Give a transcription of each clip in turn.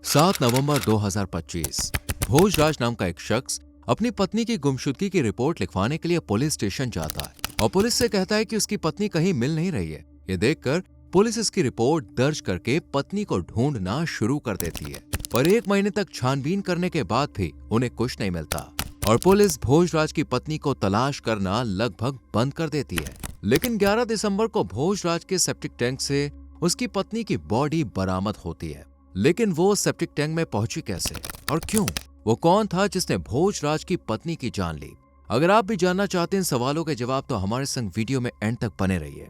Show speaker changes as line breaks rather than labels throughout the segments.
7 नवंबर 2025 भोजराज नाम का एक शख्स अपनी पत्नी की गुमशुदगी की रिपोर्ट लिखवाने के लिए पुलिस स्टेशन जाता है और पुलिस से कहता है कि उसकी पत्नी कहीं मिल नहीं रही है। ये देखकर पुलिस इसकी रिपोर्ट दर्ज करके पत्नी को ढूंढना शुरू कर देती है, पर 1 महीने तक छानबीन करने के बाद भी उन्हें कुछ नहीं मिलता और पुलिस भोजराज की पत्नी को तलाश करना लगभग बंद कर देती है। लेकिन 11 दिसंबर को भोजराज के सेप्टिक टैंक से उसकी पत्नी की बॉडी बरामद होती है। लेकिन वो सेप्टिक टैंक में पहुंची कैसे और क्यों? वो कौन था जिसने भोजराज की पत्नी की जान ली? अगर आप भी जानना चाहते हैं इन सवालों के जवाब तो हमारे संग वीडियो में एंड तक बने रहिए।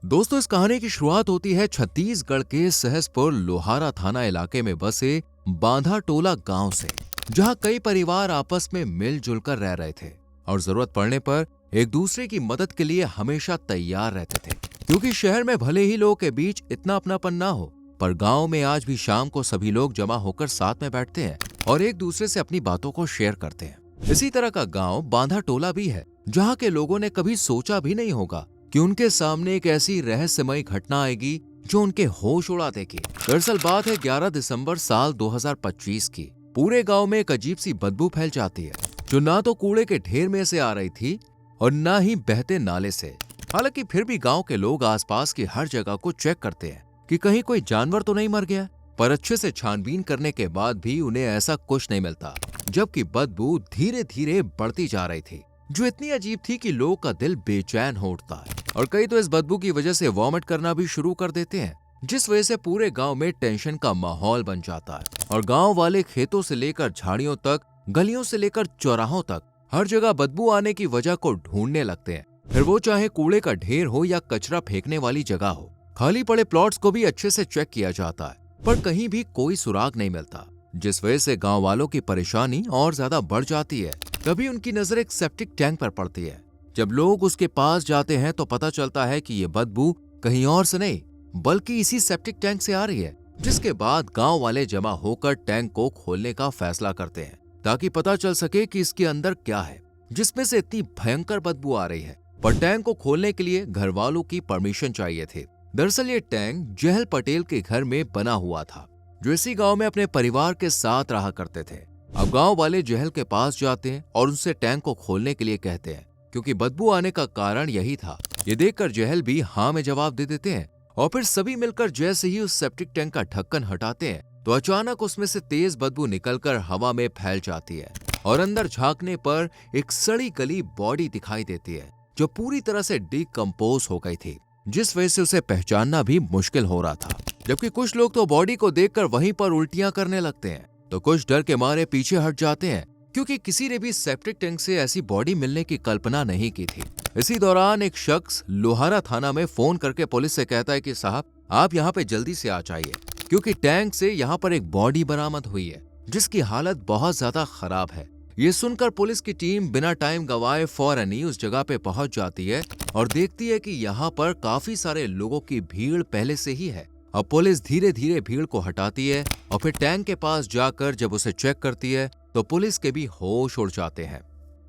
दोस्तों, इस कहानी की शुरुआत होती है छत्तीसगढ़ के सहसपुर लोहारा थाना इलाके में बसे बांधा टोला गांव से, जहां कई परिवार आपस में मिलजुल कर रह रहे थे और जरूरत पड़ने पर एक दूसरे की मदद के लिए हमेशा तैयार रहते थे। क्योंकि शहर में भले ही लोगों के बीच इतना अपनापन ना हो, पर गांव में आज भी शाम को सभी लोग जमा होकर साथ में बैठते हैं और एक दूसरे से अपनी बातों को शेयर करते हैं। इसी तरह का गांव बांधा टोला भी है, जहां के लोगों ने कभी सोचा भी नहीं होगा कि उनके सामने एक ऐसी रहस्यमयी घटना आएगी जो उनके होश उड़ा देगी। दरअसल बात है 11 दिसंबर साल 2025 की। पूरे गांव में एक अजीब सी बदबू फैल जाती है, जो ना तो कूड़े के ढेर में से आ रही थी और ना ही बहते नाले से। हालांकि फिर भी गांव के लोग आसपास की हर जगह को चेक करते हैं कि कहीं कोई जानवर तो नहीं मर गया, पर अच्छे से छानबीन करने के बाद भी उन्हें ऐसा कुछ नहीं मिलता। जबकि बदबू धीरे धीरे बढ़ती जा रही थी, जो इतनी अजीब थी कि लोग का दिल बेचैन हो उठता है और कई तो इस बदबू की वजह से वॉमिट करना भी शुरू कर देते हैं, जिस वजह से पूरे गांव में टेंशन का माहौल बन जाता है और गांव वाले खेतों से लेकर झाड़ियों तक, गलियों से लेकर चौराहों तक हर जगह बदबू आने की वजह को ढूंढने लगते हैं। फिर वो चाहे कूड़े का ढेर हो या कचरा फेंकने वाली जगह हो, खाली पड़े प्लॉट्स को भी अच्छे से चेक किया जाता है, पर कहीं भी कोई सुराग नहीं मिलता, जिस वजह से गांव वालों की परेशानी और ज्यादा बढ़ जाती है। तभी उनकी नजर एक सेप्टिक टैंक पर पड़ती है। जब लोग उसके पास जाते हैं तो पता चलता है कि ये बदबू कहीं और से नहीं बल्कि इसी सेप्टिक टैंक से आ रही है। जिसके बाद गांव वाले जमा होकर टैंक को खोलने का फैसला करते हैं ताकि पता चल सके कि इसके अंदर क्या है, जिसमें से इतनी भयंकर बदबू आ रही है। पर टैंक को खोलने के लिए घर वालों की परमिशन चाहिए थी। दरअसल ये टैंक जहल पटेल के घर में बना हुआ था, जो इसी गांव में अपने परिवार के साथ रहा करते थे। अब गांव वाले जहल के पास जाते हैं और उनसे टैंक को खोलने के लिए कहते हैं, क्योंकि बदबू आने का कारण यही था। ये देखकर जहल भी हाँ में जवाब दे देते हैं और फिर सभी मिलकर जैसे ही उस सेप्टिक टैंक का ढक्कन हटाते हैं तो अचानक उसमें से तेज बदबू निकलकर हवा में फैल जाती है और अंदर झांकने पर एक सड़ी गली बॉडी दिखाई देती है, जो पूरी तरह से डिकम्पोज हो गई थी, जिस वजह से उसे पहचानना भी मुश्किल हो रहा था। जबकि कुछ लोग तो बॉडी को देखकर वहीं पर उल्टियां करने लगते हैं, तो कुछ डर के मारे पीछे हट जाते हैं, क्योंकि किसी ने भी सेप्टिक टैंक से ऐसी बॉडी मिलने की कल्पना नहीं की थी। इसी दौरान एक शख्स लोहारा थाना में फोन करके पुलिस से कहता है कि साहब, आप यहाँ पे जल्दी से आ जाइए, क्योंकि टैंक से यहाँ पर एक बॉडी बरामद हुई है, जिसकी हालत बहुत ज्यादा खराब है। ये सुनकर पुलिस की टीम बिना टाइम गवाए फौरन ही उस जगह पे पहुंच जाती है और देखती है कि यहाँ पर काफी सारे लोगों की भीड़ पहले से ही है। अब पुलिस धीरे धीरे भीड़ को हटाती है और फिर टैंक के पास जाकर जब उसे चेक करती है तो पुलिस के भी होश उड़ जाते हैं,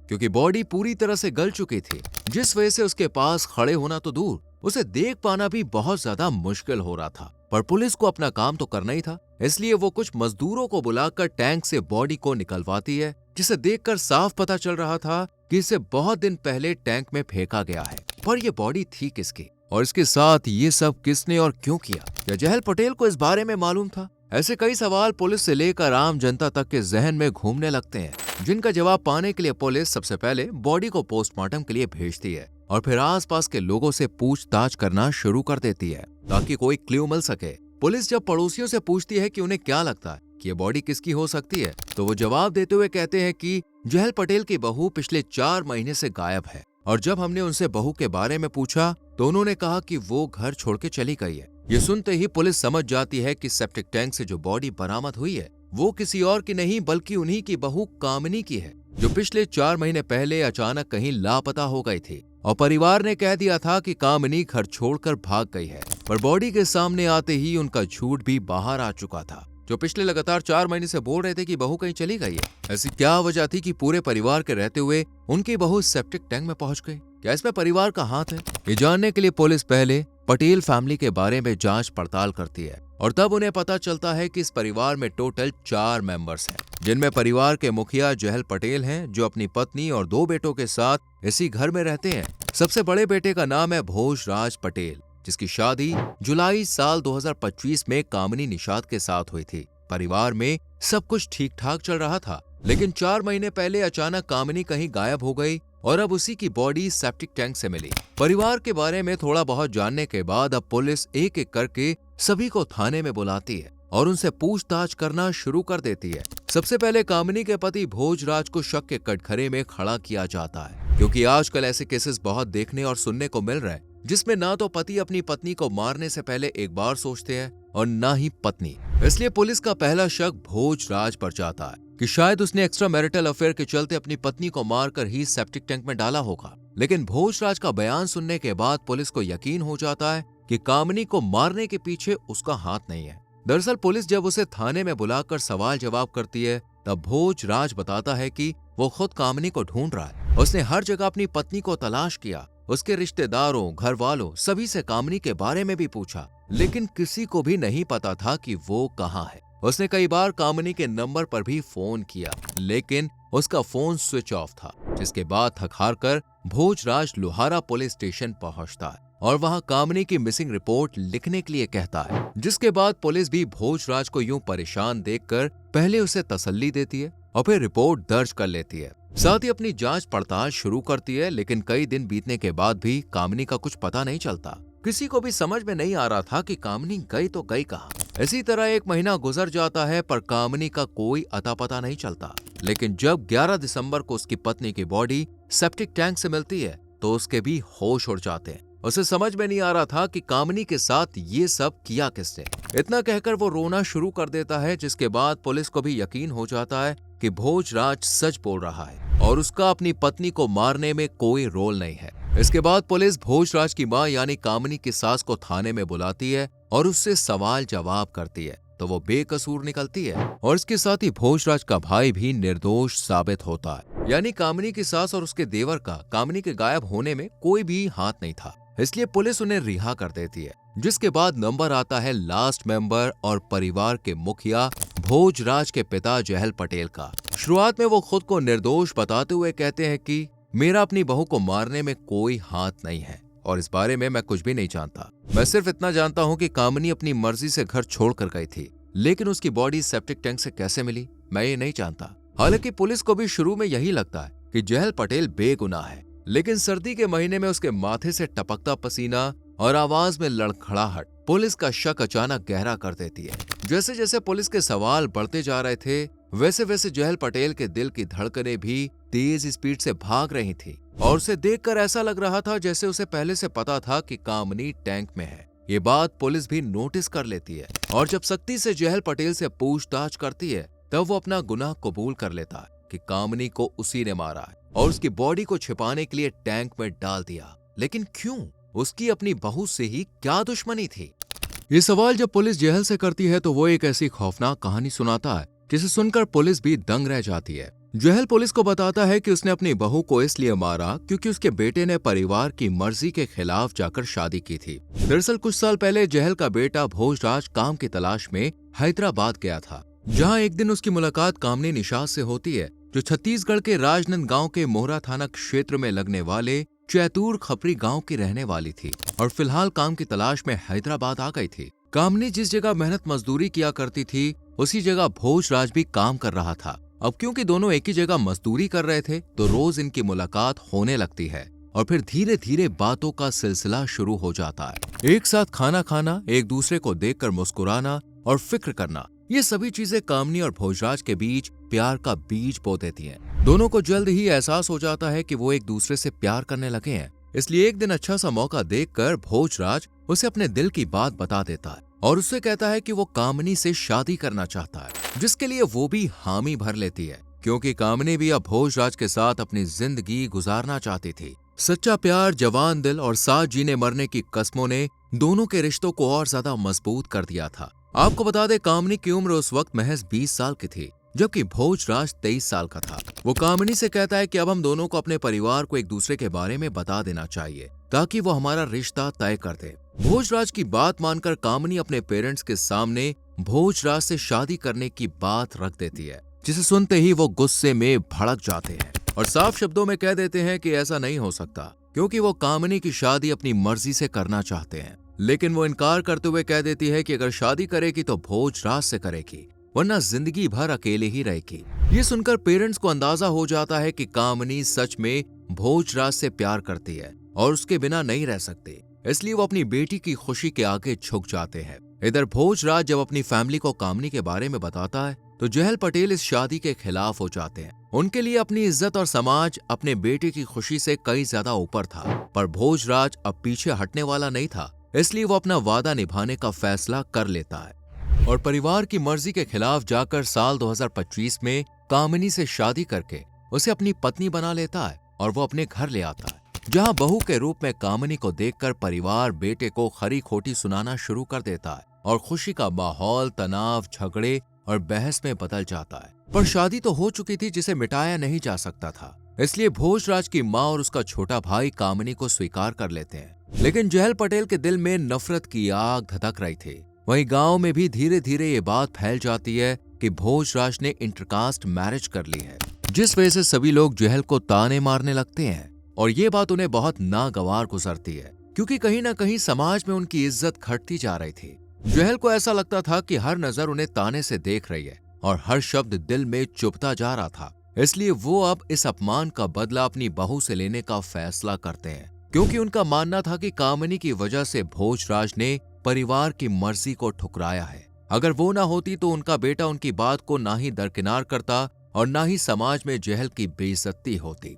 क्योंकि बॉडी पूरी तरह से गल चुकी थी, जिस वजह से उसके पास खड़े होना तो दूर, उसे देख पाना भी बहुत ज्यादा मुश्किल हो रहा था। पर पुलिस को अपना काम तो करना ही था, इसलिए वो कुछ मजदूरों को बुलाकर टैंक से बॉडी को निकलवाती है, जिसे देखकर साफ पता चल रहा था कि इसे बहुत दिन पहले टैंक में फेंका गया है। पर यह बॉडी थी किसकी और इसके साथ ये सब किसने और क्यों किया? क्या जहल पटेल को इस बारे में मालूम था? ऐसे कई सवाल पुलिस से लेकर आम जनता तक के जहन में घूमने लगते हैं, जिनका जवाब पाने के लिए पुलिस सबसे पहले बॉडी को पोस्टमार्टम के लिए भेजती है और फिर आसपास के लोगों से पूछताछ करना शुरू कर देती है ताकि कोई क्लू मिल सके। पुलिस जब पड़ोसियों से पूछती है कि उन्हें क्या लगता है कि ये बॉडी किसकी हो सकती है, तो वो जवाब देते हुए कहते हैं कि जहल पटेल की बहू पिछले 4 महीने से गायब है और जब हमने उनसे बहू के बारे में पूछा तो उन्होंने कहा कि वो घर छोड़ के चली गई है। ये सुनते ही पुलिस समझ जाती है कि सेप्टिक टैंक से जो बॉडी बरामद हुई है वो किसी और की नहीं बल्कि उन्हीं की बहू कामिनी की है, जो पिछले 4 महीने पहले अचानक कहीं लापता हो गई थी और परिवार ने कह दिया था कि कामिनी घर छोड़कर भाग गई है। पर बॉडी के सामने आते ही उनका झूठ भी बाहर आ चुका था। जो पिछले लगातार 4 महीने से बोल रहे थे कि बहू कहीं चली गई है। ऐसी क्या वजह थी कि पूरे परिवार के रहते हुए उनकी बहू सेप्टिक टैंक में पहुंच गई? क्या इसमें परिवार का हाथ है? ये जानने के लिए पुलिस पहले पटेल फैमिली के बारे में जांच पड़ताल करती है और तब उन्हें पता चलता है कि इस परिवार में टोटल 4 मेंबर्स हैं, जिनमें परिवार के मुखिया जहल पटेल हैं, जो अपनी पत्नी और 2 बेटों के साथ इसी घर में रहते हैं। सबसे बड़े बेटे का नाम है भोजराज पटेल, जिसकी शादी जुलाई साल 2025 में कामिनी निषाद के साथ हुई थी। परिवार में सब कुछ ठीक ठाक चल रहा था, लेकिन 4 महीने पहले अचानक कामिनी कहीं गायब हो गई और अब उसी की बॉडी सेप्टिक टैंक से मिली। परिवार के बारे में थोड़ा बहुत जानने के बाद अब पुलिस एक एक करके सभी को थाने में बुलाती है और उनसे पूछताछ करना शुरू कर देती है। सबसे पहले कामिनी के पति भोजराज को शक के कटघरे में खड़ा किया जाता है, क्योंकि आजकल ऐसे केसेस बहुत देखने और सुनने को मिल रहे हैं, जिसमें ना तो पति अपनी पत्नी को मारने से पहले एक बार सोचते हैं और ना ही पत्नी। इसलिए पुलिस का पहला शक भोजराज पर जाता है कि शायद उसने एक्स्ट्रा मैरिटल अफेयर के चलते अपनी पत्नी को मारकर ही सेप्टिक टैंक में डाला होगा। लेकिन भोजराज का बयान सुनने के बाद पुलिस को यकीन हो जाता है कि कामिनी को मारने के पीछे उसका हाथ नहीं है। दरअसल पुलिस जब उसे थाने में बुलाकर सवाल जवाब करती है, तब भोजराज बताता है कि वो खुद कामिनी को ढूंढ रहा है। उसने हर जगह अपनी पत्नी को तलाश किया, उसके रिश्तेदारों, घर वालों सभी से कामिनी के बारे में भी पूछा, लेकिन किसी को भी नहीं पता था कि वो कहाँ है। उसने कई बार कामिनी के नंबर पर भी फोन किया, लेकिन उसका फोन स्विच ऑफ था, जिसके बाद थक हार कर भोजराज लोहारा पुलिस स्टेशन पहुंचता है और वहां कामिनी की मिसिंग रिपोर्ट लिखने के लिए कहता है। जिसके बाद पुलिस भी भोजराज को यूं परेशान देखकर पहले उसे तसल्ली देती है और फिर रिपोर्ट दर्ज कर लेती है। साथ ही अपनी जांच पड़ताल शुरू करती है, लेकिन कई दिन बीतने के बाद भी कामिनी का कुछ पता नहीं चलता। किसी को भी समझ में नहीं आ रहा था कि कामिनी गई तो गई कहाँ। इसी तरह 1 महीना गुजर जाता है, पर कामिनी का कोई अता पता नहीं चलता। लेकिन जब 11 दिसंबर को उसकी पत्नी की बॉडी सेप्टिक टैंक से मिलती है, तो उसके भी होश उड़ जाते हैं। उसे समझ में नहीं आ रहा था कि कामिनी के साथ ये सब किया किसने। इतना कहकर वो रोना शुरू कर देता है, जिसके बाद पुलिस को भी यकीन हो जाता है कि भोजराज सच बोल रहा है और उसका अपनी पत्नी को मारने में कोई रोल नहीं है। इसके बाद पुलिस भोजराज की मां यानी कामिनी की सास को थाने में बुलाती है और उससे सवाल जवाब करती है, तो वो बेकसूर निकलती है और इसके साथ ही भोजराज का भाई भी निर्दोष साबित होता है। यानी कामिनी की सास और उसके देवर का कामिनी के गायब होने में कोई भी हाथ नहीं था, इसलिए पुलिस उन्हें रिहा कर देती है। जिसके बाद नंबर आता है लास्ट मेंबर और परिवार के मुखिया भोजराज के पिता जहल पटेल का। शुरुआत में वो खुद को निर्दोष बताते हुए कहते हैं कि मेरा अपनी बहू को मारने में कोई हाथ नहीं है और इस बारे में मैं कुछ भी नहीं जानता। मैं सिर्फ इतना जानता हूँ कि कामिनी अपनी मर्जी से घर छोड़कर गई थी, लेकिन उसकी बॉडी सेप्टिक टैंक से कैसे मिली मैं ये नहीं जानता। हालांकि पुलिस को भी शुरू में यही लगता है कि जहल पटेल बेगुनाह है, लेकिन सर्दी के महीने में उसके माथे से टपकता पसीना और आवाज में लड़खड़ाहट पुलिस का शक अचानक गहरा कर देती है। जैसे जैसे पुलिस के सवाल बढ़ते जा रहे थे, वैसे वैसे जहल पटेल के दिल की धड़कनें भी तेज स्पीड से भाग रही थी और उसे देखकर ऐसा लग रहा था जैसे उसे पहले से पता था कि कामिनी टैंक में है। ये बात पुलिस भी नोटिस कर लेती है और जब सख्ती से जहल पटेल से पूछताछ करती है, तब वो अपना गुनाह कबूल कर लेता है कि कामिनी को उसी ने मारा है और उसकी बॉडी को छिपाने के लिए टैंक में डाल दिया। लेकिन क्यों? उसकी अपनी बहू से ही क्या दुश्मनी थी? ये सवाल जब पुलिस जहल से करती है तो वो एक ऐसी खौफनाक कहानी सुनाता है जिसे सुनकर पुलिस भी दंग रह जाती है। जहल पुलिस को बताता है कि उसने अपनी बहू को इसलिए मारा क्योंकि उसके बेटे ने परिवार की मर्जी के खिलाफ जाकर शादी की थी। दरअसल कुछ साल पहले जहल का बेटा भोजराज काम की तलाश में हैदराबाद गया था, जहां एक दिन उसकी मुलाकात कामिनी निषाद से होती है, जो छत्तीसगढ़ के राजनांदगांव के मोहरा थाना क्षेत्र में लगने वाले चैतूर खपरी गांव की रहने वाली थी और फिलहाल काम की तलाश में हैदराबाद आ गई थी। कामिनी जिस जगह मेहनत मजदूरी किया करती थी, उसी जगह भोजराज भी काम कर रहा था। अब क्योंकि दोनों एक ही जगह मजदूरी कर रहे थे, तो रोज इनकी मुलाकात होने लगती है और फिर धीरे धीरे बातों का सिलसिला शुरू हो जाता है। एक साथ खाना खाना, एक दूसरे को देखकर मुस्कुराना और फिक्र करना, ये सभी चीजें कामिनी और भोजराज के बीच प्यार का बीज बो देती हैं। दोनों को जल्द ही एहसास हो जाता है कि वो एक दूसरे से प्यार करने लगे हैं। इसलिए एक दिन अच्छा सा मौका देखकर भोजराज उसे अपने दिल की बात बता देता है और उससे कहता है कि वो कामिनी से शादी करना चाहता है, जिसके लिए वो भी हामी भर लेती है, क्योंकि कामिनी भी अब भोजराज के साथ अपनी जिंदगी गुजारना चाहती थी। सच्चा प्यार, जवान दिल और साथ जीने मरने की कस्मों ने दोनों के रिश्तों को और ज्यादा मजबूत कर दिया था। आपको बता दें, कामिनी की उम्र उस वक्त महज 20 साल की थी, जबकि भोजराज 23 साल का था। वो कामिनी से कहता है कि अब हम दोनों को अपने परिवार को एक दूसरे के बारे में बता देना चाहिए ताकि वो हमारा रिश्ता तय कर दे। भोजराज की बात मानकर कामिनी अपने पेरेंट्स के सामने भोजराज से शादी करने की बात रख देती है, जिसे सुनते ही वो गुस्से में भड़क जाते हैं और साफ शब्दों में कह देते हैं कि ऐसा नहीं हो सकता, क्योंकि वो कामिनी की शादी अपनी मर्जी से करना चाहते हैं। लेकिन वो इनकार करते हुए कह देती है कि अगर शादी करेगी तो भोजराज से करेगी, वरना जिंदगी भर अकेले ही रहेगी। ये सुनकर पेरेंट्स को अंदाजा हो जाता है कि कामिनी सच में भोजराज से प्यार करती है और उसके बिना नहीं रह सकती, इसलिए वो अपनी बेटी की खुशी के आगे झुक जाते हैं। इधर भोजराज जब अपनी फैमिली को कामिनी के बारे में बताता है तो जहल पटेल इस शादी के खिलाफ हो जाते हैं। उनके लिए अपनी इज्जत और समाज अपने बेटे की खुशी से कई ज्यादा ऊपर था, पर भोजराज अब पीछे हटने वाला नहीं था, इसलिए वो अपना वादा निभाने का फैसला कर लेता है और परिवार की मर्जी के खिलाफ जाकर साल 2025 में कामिनी से शादी करके उसे अपनी पत्नी बना लेता है और वो अपने घर ले आता है, जहां बहू के रूप में कामिनी को देखकर परिवार बेटे को खरी खोटी सुनाना शुरू कर देता है और खुशी का माहौल तनाव, झगड़े और बहस में बदल जाता है। पर शादी तो हो चुकी थी जिसे मिटाया नहीं जा सकता था, इसलिए भोजराज की माँ और उसका छोटा भाई कामिनी को स्वीकार कर लेते हैं। लेकिन जहल पटेल के दिल में नफरत की आग धधक रही थी। वहीं गांव में भी धीरे धीरे ये बात फैल जाती है कि भोजराज ने इंटरकास्ट मैरिज कर ली है, जिस वजह से सभी लोग जहल को ताने मारने लगते हैं और ये बात उन्हें बहुत नागवार गुजरती है, क्योंकि कहीं ना कहीं समाज में उनकी इज्जत घटती जा रही थी। जहल को ऐसा लगता था कि हर नजर उन्हें ताने से देख रही है और हर शब्द दिल में चुभता जा रहा था, इसलिए वो अब इस अपमान का बदला अपनी बहू से लेने का फैसला करते हैं, क्योंकि उनका मानना था कि कामिनी की वजह से भोजराज ने परिवार की मर्जी को ठुकराया है। अगर वो ना होती तो उनका बेटा उनकी बात को ना ही दरकिनार करता और ना ही समाज में जहल की बेइज्जती होती।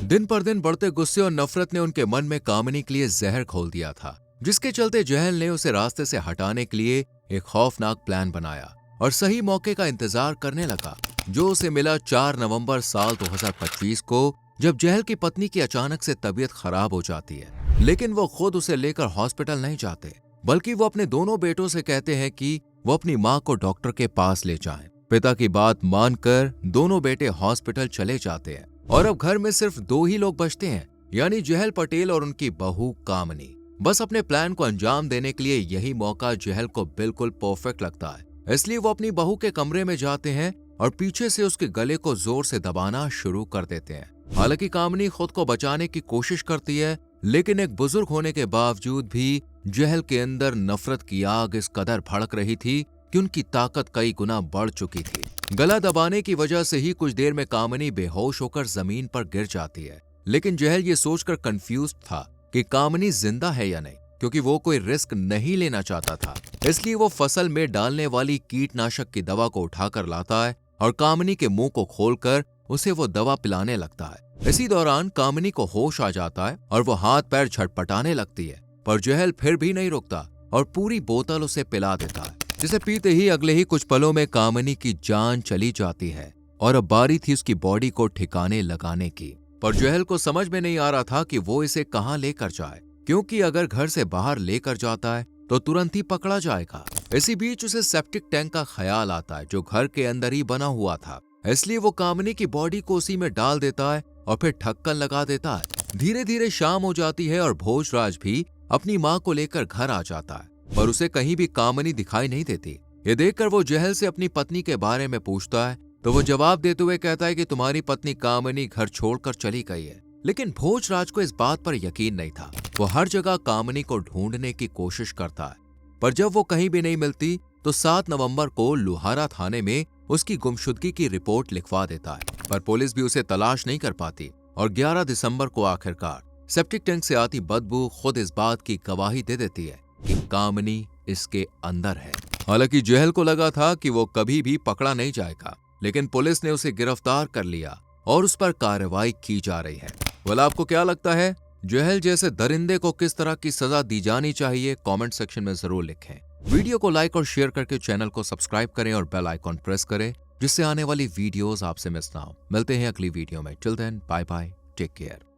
दिन पर दिन बढ़ते गुस्से और नफरत ने उनके मन में कामिनी के लिए जहर घोल दिया था, जिसके चलते जहल ने उसे रास्ते से हटाने के लिए एक खौफनाक प्लान बनाया और सही मौके का इंतजार करने लगा, जो उसे मिला 4 नवंबर साल 2025 को, जब जहल की पत्नी की अचानक से तबीयत खराब हो जाती है। लेकिन वो खुद उसे लेकर हॉस्पिटल नहीं जाते, बल्कि वो अपने दोनों बेटों से कहते हैं कि वो अपनी माँ को डॉक्टर के पास ले जाएं। पिता की बात मानकर दोनों बेटे हॉस्पिटल चले जाते हैं और अब घर में सिर्फ 2 ही लोग बचते हैं, यानी जहल पटेल और उनकी बहू कामिनी। बस अपने प्लान को अंजाम देने के लिए यही मौका जहल को बिल्कुल परफेक्ट लगता है, इसलिए वो अपनी बहू के कमरे में जाते हैं और पीछे से उसके गले को जोर से दबाना शुरू कर देते हैं। हालांकि कामिनी खुद को बचाने की कोशिश करती है, लेकिन एक बुजुर्ग होने के बावजूद भी जहल के अंदर नफरत की आग इस कदर भड़क रही थी कि उनकी ताकत कई गुना बढ़ चुकी थी। गला दबाने की वजह से ही कुछ देर में कामिनी बेहोश होकर जमीन पर गिर जाती है, लेकिन जहल ये सोचकर कंफ्यूज था कि कामिनी जिंदा है या नहीं, क्योंकि वो कोई रिस्क नहीं लेना चाहता था। इसलिए वो फसल में डालने वाली कीटनाशक की दवा को उठाकर लाता है और कामिनी के मुंह को खोलकर उसे वो दवा पिलाने लगता है। इसी दौरान कामिनी को होश आ जाता है और वो हाथ पैर झटपटाने लगती है, पर जहल फिर भी नहीं रुकता और पूरी बोतल उसे पिला देता है, जिसे पीते ही अगले ही कुछ पलों में कामिनी की जान चली जाती है और अब बारी थी उसकी बॉडी को ठिकाने लगाने की। पर जहल को समझ में नहीं आ रहा था कि वो इसे कहां लेकर जाए, क्योंकि अगर घर से बाहर लेकर जाता है तो तुरंत ही पकड़ा जाएगा। इसी बीच उसे सेप्टिक टैंक का ख्याल आता है, जो घर के अंदर ही बना हुआ था, इसलिए वो कामिनी की बॉडी को उसी में डाल देता है और फिर ढक्कन लगा देता है। धीरे धीरे शाम हो जाती है और भोजराज भी अपनी माँ को लेकर घर आ जाता है, पर उसे कहीं भी कामिनी दिखाई नहीं देती। ये देखकर वो जहल से अपनी पत्नी के बारे में पूछता है तो वो जवाब देते हुए कहता है कि तुम्हारी पत्नी कामिनी घर छोड़कर चली गई है। लेकिन भोजराज को इस बात पर यकीन नहीं था। वो हर जगह कामिनी को ढूंढने की कोशिश करता है, पर जब वो कहीं भी नहीं मिलती तो 7 नवंबर को लोहारा थाने में उसकी गुमशुदगी की रिपोर्ट लिखवा देता है, पर पुलिस भी उसे तलाश नहीं कर पाती और 11 दिसंबर को आखिरकार सेप्टिक टैंक से आती बदबू खुद इस बात की गवाही दे देती है कि कामिनी इसके अंदर है। हालांकि जहल को लगा था कि वो कभी भी पकड़ा नहीं जाएगा, लेकिन पुलिस ने उसे गिरफ्तार कर लिया और उस पर कार्रवाई की जा रही है। वाला आपको क्या लगता है, जहल जैसे दरिंदे को किस तरह की सजा दी जानी चाहिए? कमेंट सेक्शन में जरूर लिखें। वीडियो को लाइक और शेयर करके चैनल को सब्सक्राइब करें और बेल आइकॉन प्रेस करें, जिससे आने वाली वीडियोस आपसे मिस ना हो। मिलते हैं अगली वीडियो में। Till then bye bye, take care.